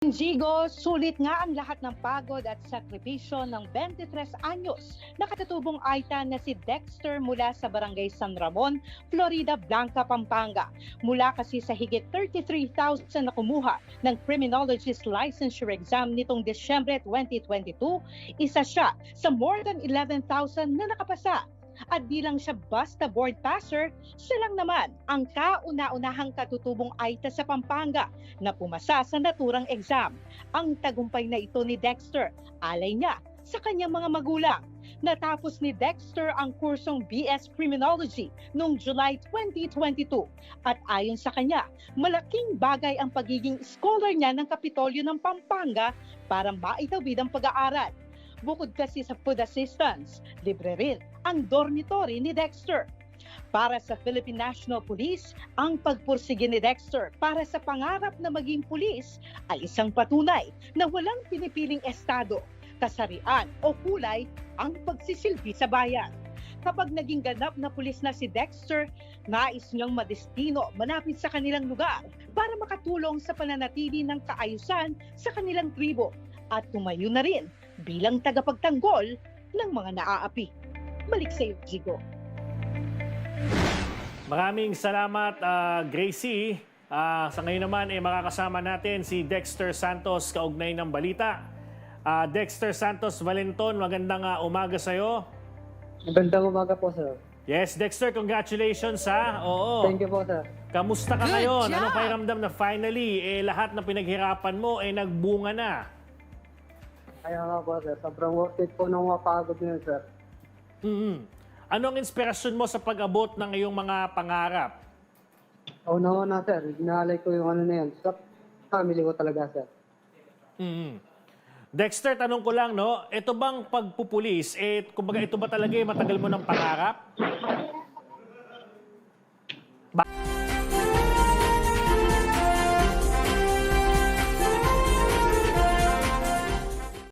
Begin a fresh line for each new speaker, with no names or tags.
Jigo, sulit nga ang lahat ng pagod at sakripisyo ng 23 anyos na katutubong Aita na si Dexter mula sa Barangay San Ramon, Florida Blanca, Pampanga. Mula kasi sa higit 33,000 na kumuha ng criminologist licensure exam nitong Desyembre 2022, isa siya sa more than 11,000 na nakapasa. At bilang siya basta board passer, siya lang naman ang kauna-unahang katutubong Aita sa Pampanga na pumasa sa naturang exam. Ang tagumpay na ito ni Dexter, alay niya sa kanyang mga magulang. Natapos ni Dexter ang kursong BS Criminology noong July 2022 at ayon sa kanya, malaking bagay ang pagiging scholar niya ng Kapitolyo ng Pampanga para maitawid ang pag-aaral. Bukod kasi sa food assistance, libre rin ang dormitory ni Dexter. Para sa Philippine National Police, ang pagpursige ni Dexter para sa pangarap na maging pulis ay isang patunay na walang pinipiling estado, kasarian o kulay ang pagsisilbi sa bayan. Kapag naging ganap na pulis na si Dexter, nais niyang madestino malapit sa kanilang lugar para makatulong sa pananatili ng kaayusan sa kanilang tribo at tumayo na rin bilang tagapagtanggol ng mga naaapi. Balik sa iyo, Jigo.
Maraming salamat, Gracie. Sa ngayon naman, makakasama natin si Dexter Santos, kaugnay ng balita. Dexter Santos Valenton, magandang umaga sa iyo.
Magandang umaga po, sir.
Yes, Dexter, congratulations ha. Oo.
Thank you po, sir.
Kamusta ka ngayon? Anong pakiramdam na finally, lahat ng pinaghirapan mo nagbunga na?
Kaya nga po, sir. Sobrang worth it po nung mapagod niyo, sir.
Anong inspirasyon mo sa pag-abot ng iyong mga pangarap?
Una-una, sir. Inaalay ko yung ano na yan. Sa family ko talaga, sir.
Dexter, tanong ko lang, no? Ito bang pagpupulis, kumbaga ito ba talaga matagal mo ng pangarap?